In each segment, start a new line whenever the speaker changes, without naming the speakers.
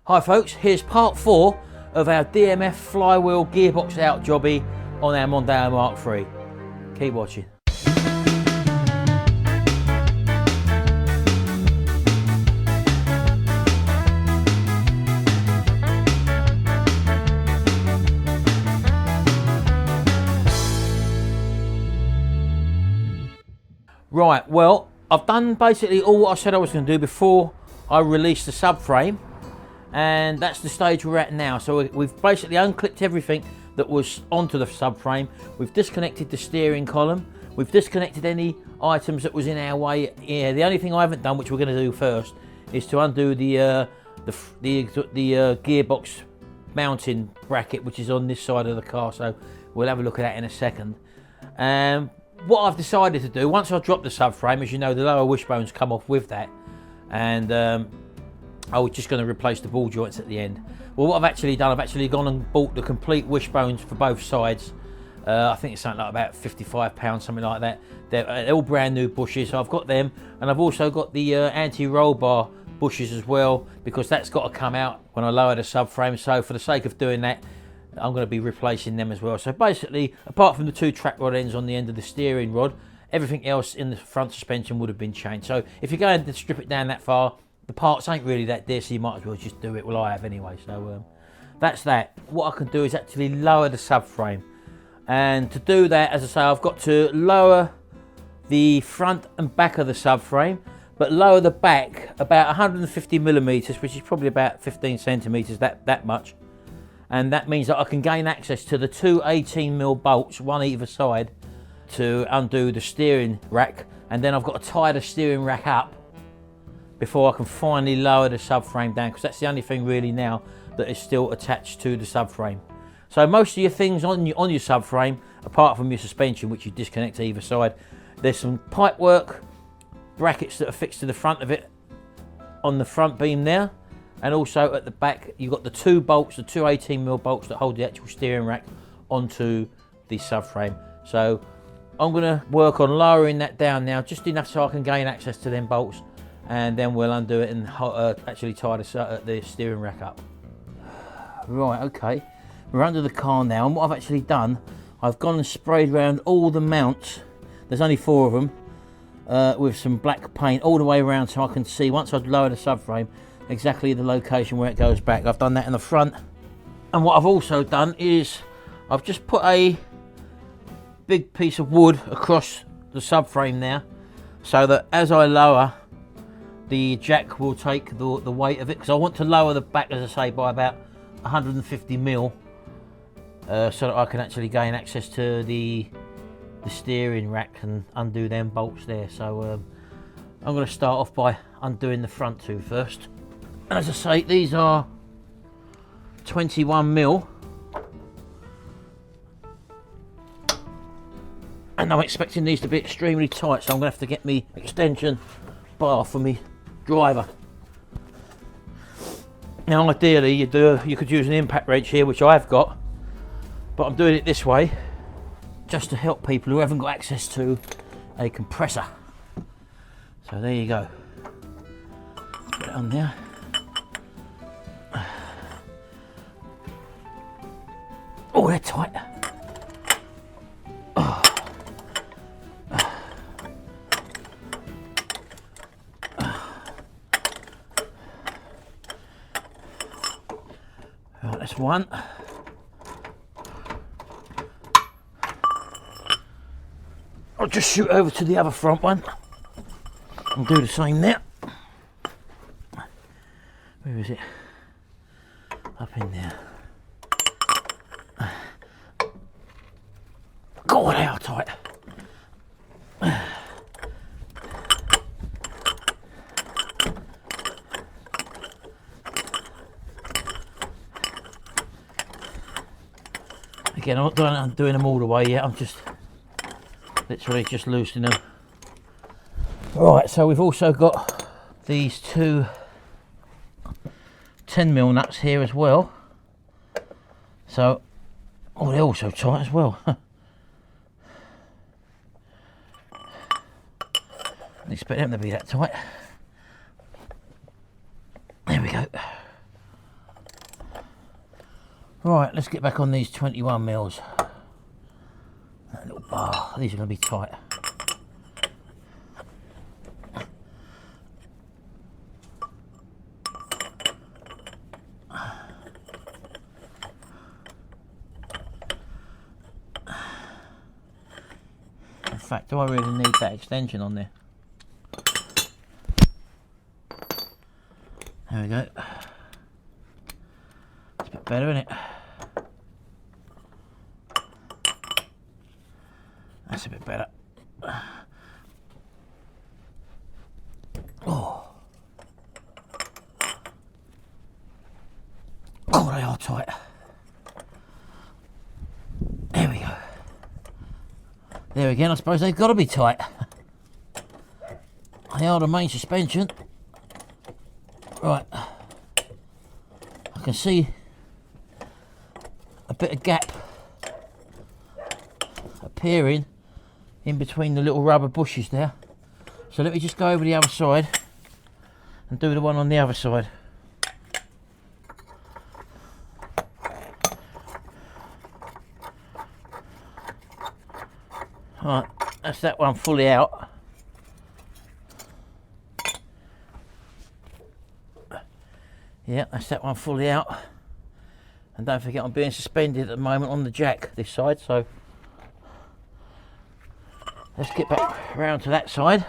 Hi folks, here's part 4 of our DMF flywheel gearbox out jobby on our Mondeo MK3. Keep watching. Right, well, I've done basically all what I said I was going to do before I released the subframe. And that's the stage we're at now. So we've basically unclipped everything that was onto the subframe. We've disconnected the steering column. We've disconnected any items that was in our way. Yeah, the only thing I haven't done, which we're going to do first, is to undo the gearbox mounting bracket, which is on this side of the car. So we'll have a look at that in a second. What I've decided to do, once I drop the subframe, as you know, the lower wishbones come off with that. And I was just going to replace the ball joints at the end. Well, what I've actually done, I've actually gone and bought the complete wishbones for both sides. I think it's something like about £55, something like that. They're all brand new bushes, so I've got them. And I've also got the anti-roll bar bushes as well, because that's got to come out when I lower the subframe. So for the sake of doing that, I'm going to be replacing them as well. So basically, apart from the 2 track rod ends on the end of the steering rod, everything else in the front suspension would have been changed. So if you're going to strip it down that far, the parts ain't really that dear, so you might as well just do it. Well, I have anyway, so that's that. What I can do is actually lower the subframe. And to do that, as I say, I've got to lower the front and back of the subframe, but lower the back about 150 millimeters, which is probably about 15 centimeters, that much. And that means that I can gain access to the 2 18mm bolts, one either side, to undo the steering rack. And then I've got to tie the steering rack up before I can finally lower the subframe down, because that's the only thing really now that is still attached to the subframe. So most of your things on your subframe, apart from your suspension, which you disconnect to either side, there's some pipe work, brackets that are fixed to the front of it on the front beam there, and also at the back you've got the 2 bolts, the 2 18mm bolts that hold the actual steering rack onto the subframe. So I'm going to work on lowering that down now, just enough so I can gain access to them bolts, and then we'll undo it and actually tie the steering rack up. Right, okay, we're under the car now, and what I've actually done, I've gone and sprayed around all the mounts. There's only 4 of them, with some black paint all the way around, so I can see, once I've lowered the subframe, exactly the location where it goes back. I've done that in the front, and what I've also done is I've just put a big piece of wood across the subframe now, so that as I lower, the jack will take the weight of it, because I want to lower the back, as I say, by about 150mm, so that I can actually gain access to the steering rack and undo them bolts there. So I'm going to start off by undoing the front 2 first. And as I say, these are 21mm, and I'm expecting these to be extremely tight, so I'm going to have to get me extension bar for me driver. Now ideally you could use an impact wrench here, which I've got, but I'm doing it this way just to help people who haven't got access to a compressor. So there you go, put it on there. Oh, they're tight. Right, that's one. I'll just shoot over to the other front one and do the same there. Where is it? Up in there. God, they are tight. Again, I'm not doing them all the way yet, I'm just literally just loosening them. Right, so we've also got these 2 10mm nuts here as well. So, oh, they're also tight as well. Didn't expect them to be that tight. There we go. Right, that's one. I'll just shoot over to the other front one and do the same there. Where is it? Up in there. Again, I'm not doing them all the way yet, I'm just literally just loosening them. Right, so we've also got these 2 10mm nuts here as well. So, oh, they're also tight as well. Didn't expect them to be that tight. Right, let's get back on these 21 mils. That little bar, these are going to be tight. In fact, do I really need that extension on there? There we go. It's a bit better, isn't it? That's a bit better. Oh, oh, they are tight. There we go. There again, I suppose they've got to be tight. They are the main suspension. Right. I can see a bit of gap appearing in between the little rubber bushes there. So let me just go over the other side and do the one on the other side. Right, that's that one fully out. Yeah, that's that one fully out. And don't forget I'm being suspended at the moment on the jack this side, so let's get back round to that side.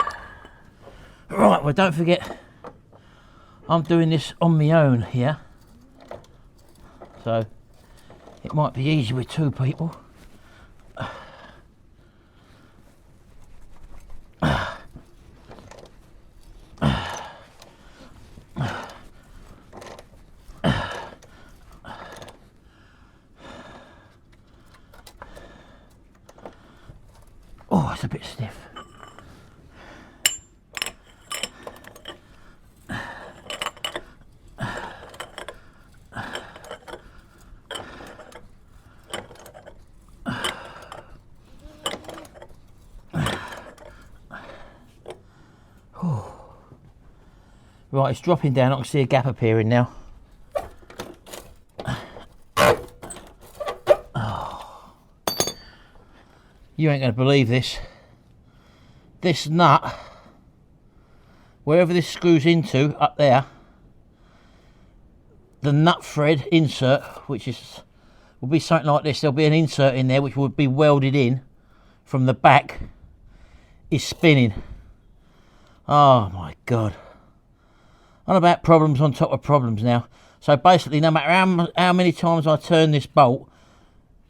Right, well don't forget I'm doing this on my own here, so it might be easy with two people. Oh, it's a bit stiff. Right, it's dropping down. I can see a gap appearing now. Oh. You ain't going to believe this. This nut, wherever this screws into, up there, the nut thread insert, which will be something like this. There'll be an insert in there which will be welded in from the back, is spinning. Oh my God. On about problems on top of problems now. So basically, no matter how many times I turn this bolt,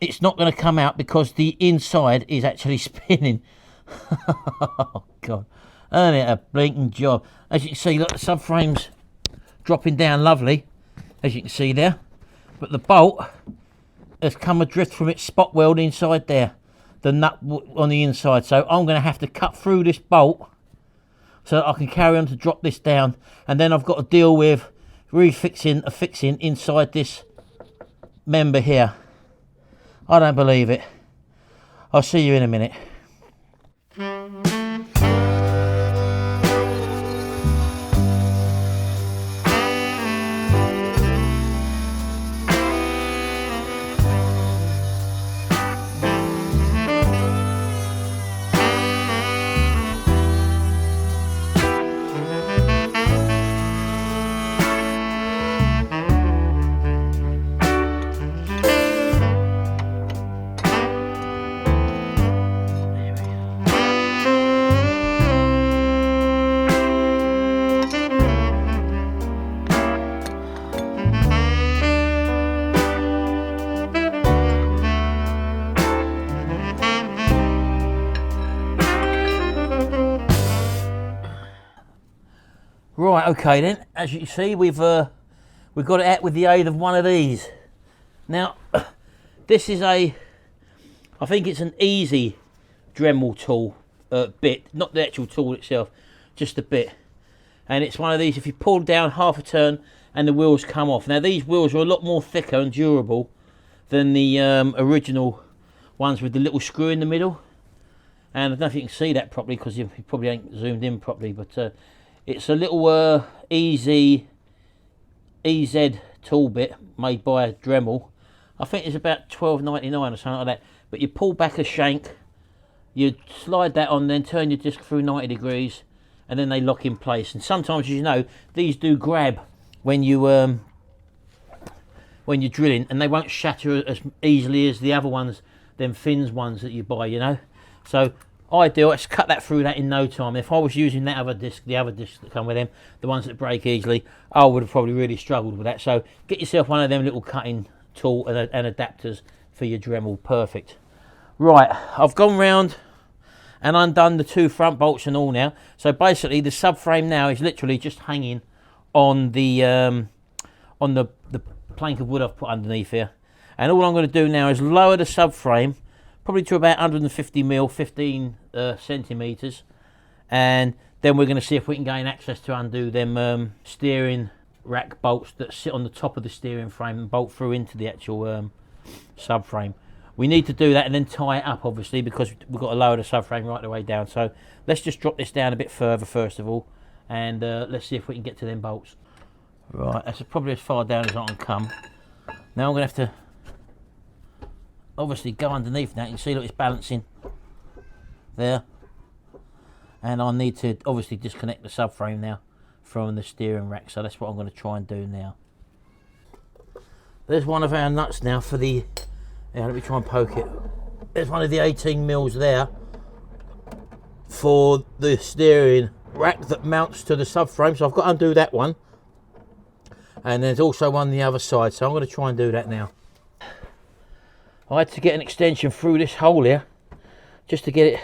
it's not going to come out because the inside is actually spinning. Oh God, ain't it a blinking job? As you can see, look, the subframe's dropping down lovely, as you can see there. But the bolt has come adrift from its spot weld inside there, the nut on the inside. So I'm going to have to cut through this bolt so that I can carry on to drop this down, and then I've got to deal with refixing a fixing inside this member here. I don't believe it. I'll see you in a minute. Right, okay then, as you can see, we've got it out with the aid of one of these. Now, this is I think it's an easy Dremel tool bit, not the actual tool itself, just a bit. And it's one of these, if you pull down half a turn and the wheels come off. Now these wheels are a lot more thicker and durable than the original ones with the little screw in the middle. And I don't know if you can see that properly because you probably ain't zoomed in properly, but it's a little easy EZ tool bit made by Dremel. I think it's about $12.99 or something like that. But you pull back a shank, you slide that on, then turn your disc through 90 degrees, and then they lock in place. And sometimes, as you know, these do grab when you're drilling, and they won't shatter as easily as the other ones, them fins ones that you buy, you know. So ideal. Let's cut that through that in no time. If I was using that other disc, the other discs that come with them, the ones that break easily, I would have probably really struggled with that. So get yourself one of them little cutting tool and adapters for your Dremel. Perfect. Right, I've gone round and undone the 2 front bolts and all now. So basically the subframe now is literally just hanging on the plank of wood I've put underneath here. And all I'm going to do now is lower the subframe probably to about 150 mil, 15 centimeters, and then we're going to see if we can gain access to undo them steering rack bolts that sit on the top of the steering frame and bolt through into the actual subframe. We need to do that and then tie it up, obviously, because we've got to lower the subframe right the way down. So let's just drop this down a bit further first of all, and let's see if we can get to them bolts. Right, that's probably as far down as I can come. Now I'm going to have to obviously go underneath that. You can see that it's balancing there, and I need to obviously disconnect the subframe now from the steering rack. So that's what I'm going to try and do now. There's one of our nuts now for the, let me try and poke it. There's one of the 18 mils there for the steering rack that mounts to the subframe. So I've got to undo that one, and there's also one on the other side. So I'm going to try and do that now. I had to get an extension through this hole here just to get it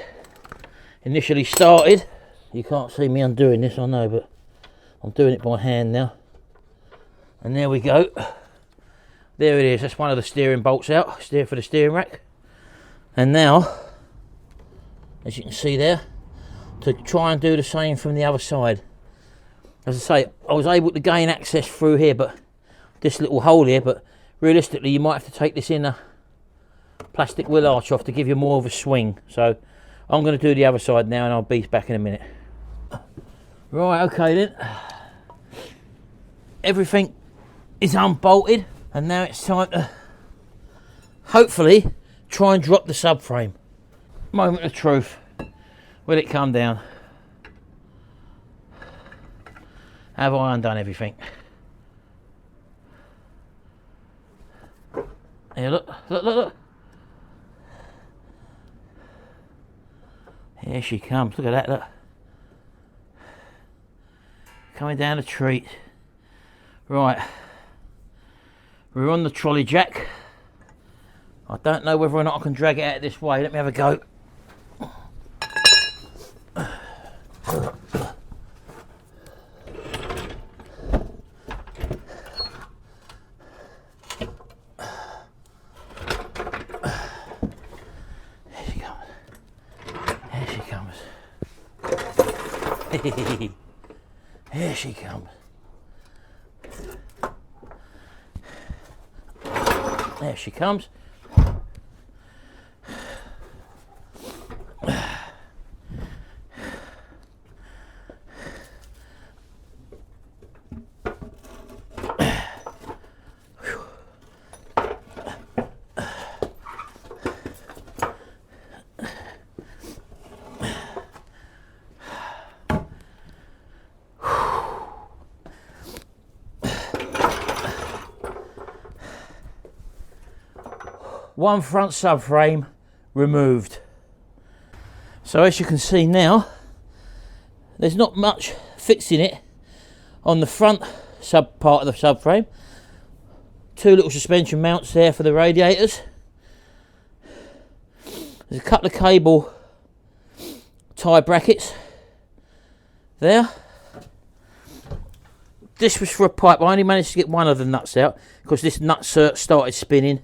initially started. You can't see me undoing this, I know, but I'm doing it by hand now. And there we go. There it is. That's one of the steering bolts out, steer for the steering rack. And now, as you can see there, to try and do the same from the other side. As I say, I was able to gain access through here, but this little hole here, but realistically you might have to take this inner plastic wheel arch off to give you more of a swing. So I'm going to do the other side now, and I'll be back in a minute. Right, okay then. Everything is unbolted, and now it's time to hopefully try and drop the subframe. Moment of truth. Will it come down? Have I undone everything? Here, look, look, look, look. Here she comes. Look at that, look. Coming down a treat. Right. We're on the trolley jack. I don't know whether or not I can drag it out this way. Let me have a go. Here she comes. There she comes. One front subframe removed. So as you can see now, there's not much fixing it on the front sub part of the subframe. 2 little suspension mounts there for the radiators. There's a couple of cable tie brackets there. This was for a pipe. I only managed to get one of the nuts out because this nut started spinning,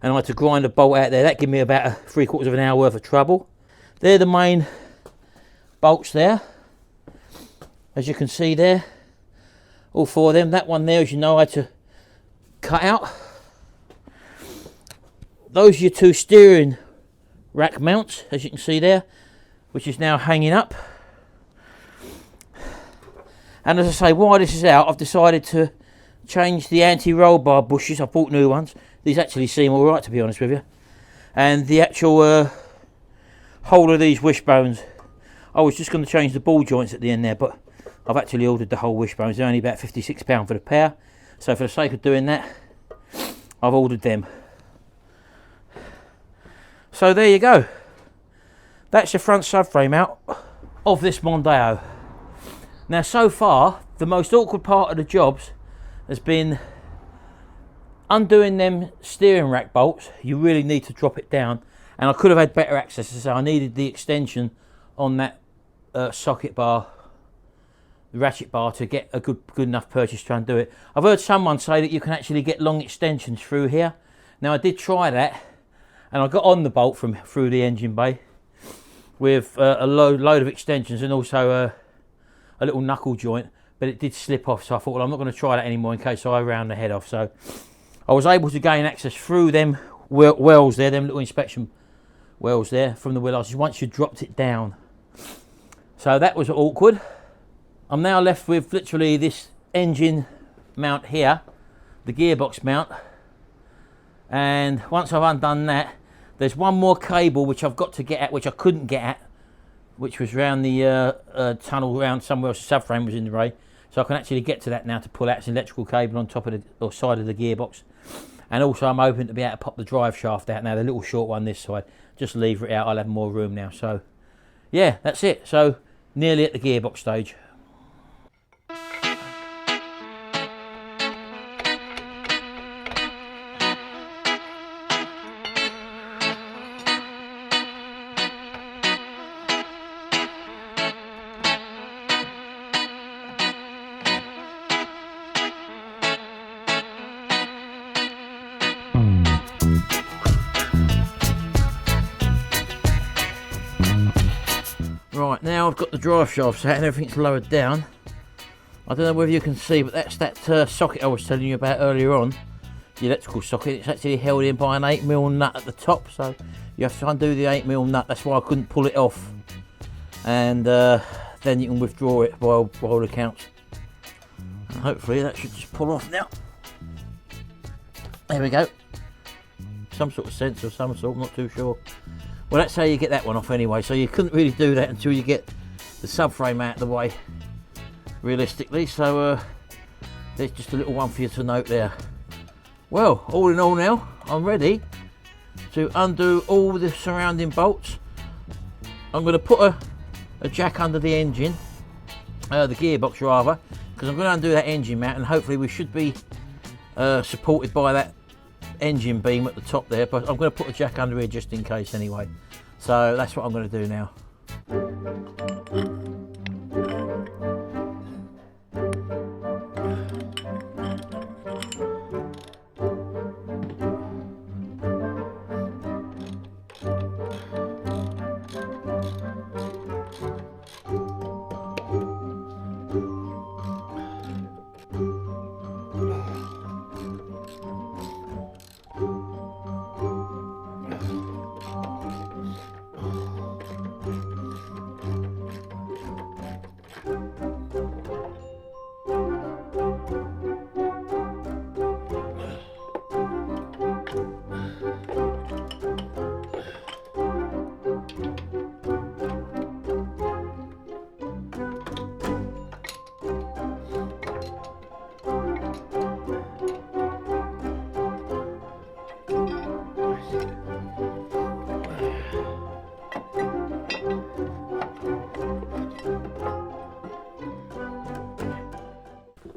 and I had to grind a bolt out there. That gave me about 3/4 of an hour worth of trouble. They're the main bolts there, as you can see there, all 4 of them. That one there, as you know, I had to cut out. Those are your 2 steering rack mounts, as you can see there, which is now hanging up. And as I say, while this is out, I've decided to change the anti-roll bar bushes. I bought new ones these actually seem all right, to be honest with you. And the actual whole of these wishbones, I was just going to change the ball joints at the end there, but I've actually ordered the whole wishbones. They're only about £56 for the pair, so for the sake of doing that, I've ordered them. So there you go. That's your front subframe out of this Mondeo. Now, so far, the most awkward part of the jobs has been undoing them steering rack bolts. You really need to drop it down, and I could have had better access, so I needed the extension on that socket bar, the ratchet bar, to get a good enough purchase to undo it. I've heard someone say that you can actually get long extensions through here. Now, I did try that, and I got on the bolt from through the engine bay with a load of extensions and also a little knuckle joint, but it did slip off, so I thought, well, I'm not going to try that anymore in case I round the head off. So I was able to gain access through them wells there, them little inspection wells there from the wheel arches once you dropped it down. So that was awkward. I'm now left with literally this engine mount here, the gearbox mount, and once I've undone that, there's one more cable which I've got to get at, which I couldn't get at, which was around the tunnel around somewhere else. The subframe was in the way, so I can actually get to that now to pull out. It's an electrical cable on top of the or side of the gearbox, and also I'm hoping to be able to pop the drive shaft out now, the little short one this side. Just leave it out, I'll have more room now. So yeah, that's it. So nearly at the gearbox stage. Right, now I've got the drive shafts out and everything's lowered down. I don't know whether you can see, but that's that socket I was telling you about earlier on, the electrical socket. It's actually held in by an 8mm nut at the top, so you have to undo the 8mm nut. That's why I couldn't pull it off, and then you can withdraw it by all accounts. And hopefully that should just pull off now. There we go. Some sort of sensor of some sort, I'm not too sure. Well, that's how you get that one off anyway, so you couldn't really do that until you get the subframe out of the way, realistically. So there's just a little one for you to note there. Well, all in all now, I'm ready to undo all the surrounding bolts. I'm going to put a jack under the engine, the gearbox rather, because I'm going to undo that engine mount, and hopefully we should be supported by that engine beam at the top there, but I'm going to put a jack under here just in case anyway. So that's what I'm going to do now.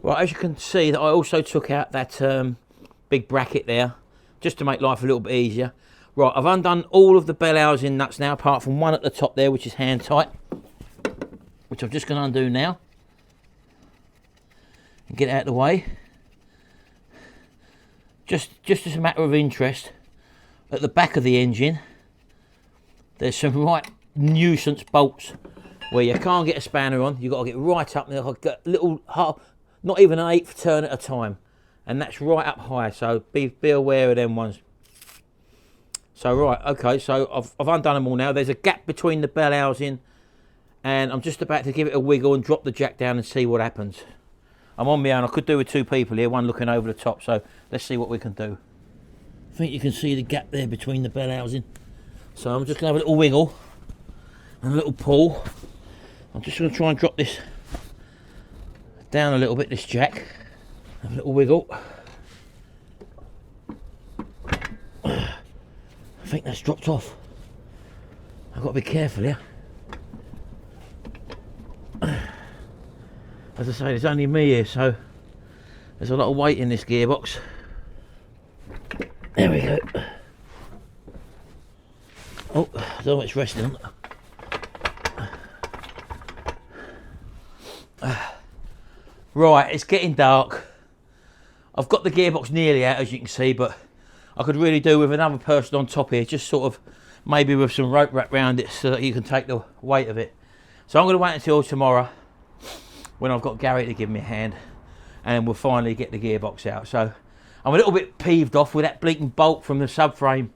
Right, as you can see, that I also took out that big bracket there, just to make life a little bit easier. Right, I've undone all of the bell housing nuts now, apart from one at the top there, which is hand tight, which I'm just going to undo now and get it out of the way. Just as a matter of interest, at the back of the engine, there's some right nuisance bolts where you can't get a spanner on. You've got to get right up there, like a little half, not even an 1/8 turn at a time, and that's right up high, so be aware of them ones. So right, okay, so I've undone them all now. There's a gap between the bell housing, and I'm just about to give it a wiggle and drop the jack down and see what happens. I'm on my own. I could do with two people here, one looking over the top, so let's see what we can do. I think you can see the gap there between the bell housing. So I'm just going to have a little wiggle and a little pull. I'm just going to try and drop this down a little bit, this jack. Have a little wiggle. I think that's dropped off. I've got to be careful here. As I say, there's only me here, so there's a lot of weight in this gearbox. There we go. Oh, I don't know what it's resting on. Right, it's getting dark. I've got the gearbox nearly out, as you can see, but I could really do with another person on top here, just sort of maybe with some rope wrapped around it so that you can take the weight of it. So I'm going to wait until tomorrow when I've got Gary to give me a hand, and we'll finally get the gearbox out. So I'm a little bit peeved off with that bleaking bolt from the subframe,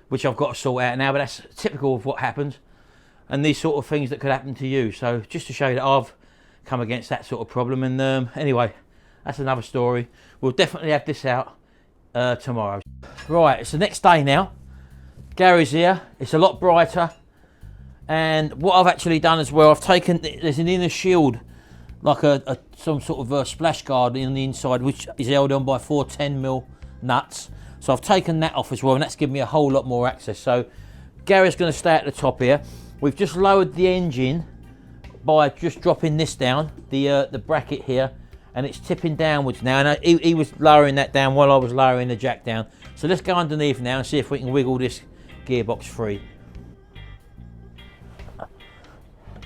which I've got to sort out now, but that's typical of what happens and these sort of things that could happen to you. So just to show you that I've come against that sort of problem, and anyway, that's another story. We'll definitely have this out tomorrow. Right, it's the next day now. Gary's here. It's a lot brighter, and what I've actually done as well, I've taken, there's an inner shield, like some sort of a splash guard on the inside, which is held on by 4 10mm nuts. So I've taken that off as well, and that's given me a whole lot more access. So Gary's going to stay at the top here. We've just lowered the engine by just dropping this down, the bracket here, and it's tipping downwards now. And he was lowering that down while I was lowering the jack down. So let's go underneath now and see if we can wiggle this gearbox free.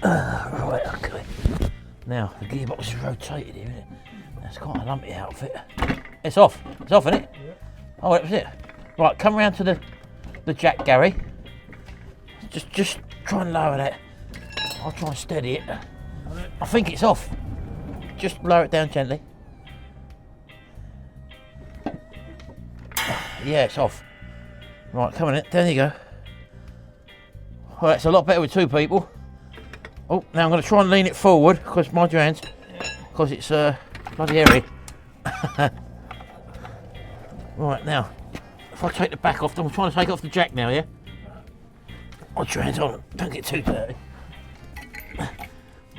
Right, okay. Now the gearbox is rotated here, isn't it? That's quite a lumpy outfit. It's off. It's off, isn't it? Yeah. Oh, that was it. Right, come round to the jack, Gary. Just try and lower that. I'll try and steady it. I think it's off. Just lower it down gently. Yeah, it's off. Right, come on in. There you go. Well, it's a lot better with 2 people. Oh, now I'm going to try and lean it forward, because mind your hands, because it's bloody hairy. Right, now, if I take the back off, I'm trying to take off the jack now, yeah? Hold your hands on, don't get too dirty.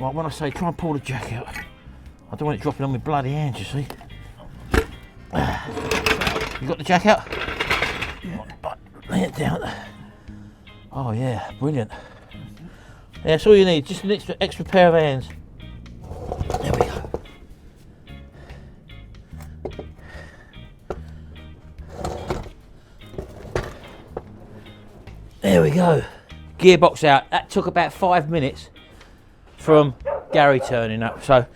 Right, when I say try and pull the jack out, I don't want it dropping on my bloody hands, you see. You got the jack out? Right, lay it down. Oh yeah, brilliant. Yeah, that's all you need, just an extra pair of hands. There we go. There we go. Gearbox out. That took about 5 minutes from Gary turning up. So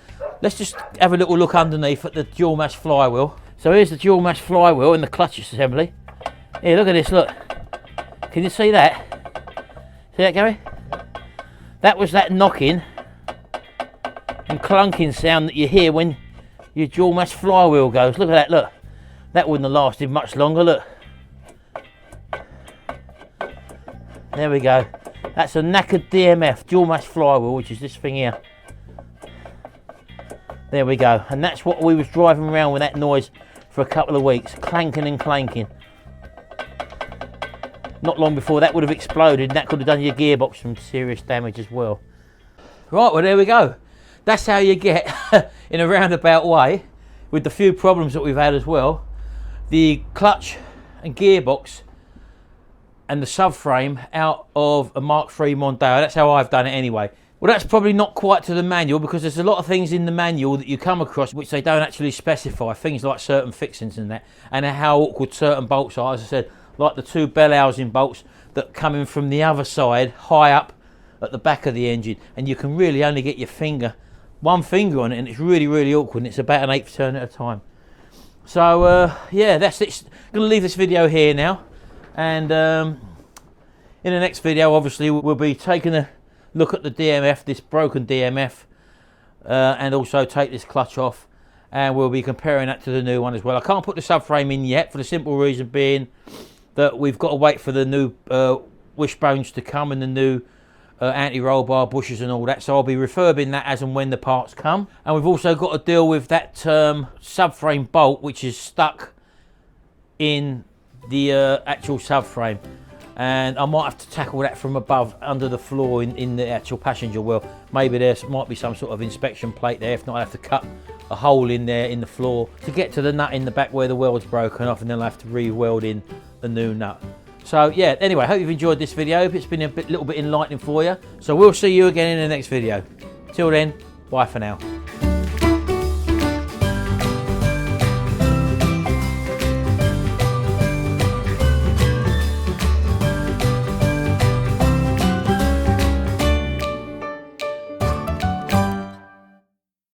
let's just have a little look underneath at the dual mash flywheel. So here's the dual mash flywheel and the clutch assembly. Here, look at this, look. Can you see that? See that, Gary? That was that knocking and clunking sound that you hear when your dual mash flywheel goes. Look at that, look. That wouldn't have lasted much longer, look. There we go. That's a knackered DMF, dual mash flywheel, which is this thing here. There we go. And that's what we was driving around with that noise for a couple of weeks. Clanking and clanking. Not long before that would have exploded, and that could have done your gearbox some serious damage as well. Right, well there we go. That's how you get, in a roundabout way, with the few problems that we've had as well, the clutch and gearbox and the subframe out of a Mark III Mondeo. That's how I've done it anyway. Well, that's probably not quite to the manual, because there's a lot of things in the manual that you come across which they don't actually specify, things like certain fixings and that, and how awkward certain bolts are. As I said, like the 2 bell housing bolts that come in from the other side, high up at the back of the engine, and you can really only get your finger, one finger on it, and it's really, really awkward, and it's about an 1/8 turn at a time. So yeah, that's it. I'm going to leave this video here now, and in the next video obviously we'll be taking a look at the DMF, this broken DMF, and also take this clutch off, and we'll be comparing that to the new one as well. I can't put the subframe in yet, for the simple reason being that we've got to wait for the new wishbones to come and the new anti-roll bar bushes and all that, so I'll be refurbing that as and when the parts come. And we've also got to deal with that subframe bolt which is stuck in the actual subframe, and I might have to tackle that from above under the floor in the actual passenger wheel. Maybe there might be some sort of inspection plate there. If not, I have to cut a hole in there in the floor to get to the nut in the back where the weld's broken off, and then I'll have to re-weld in the new nut. So yeah, anyway, I hope you've enjoyed this video. Hope it's been a little bit enlightening for you. So we'll see you again in the next video. Till then, bye for now.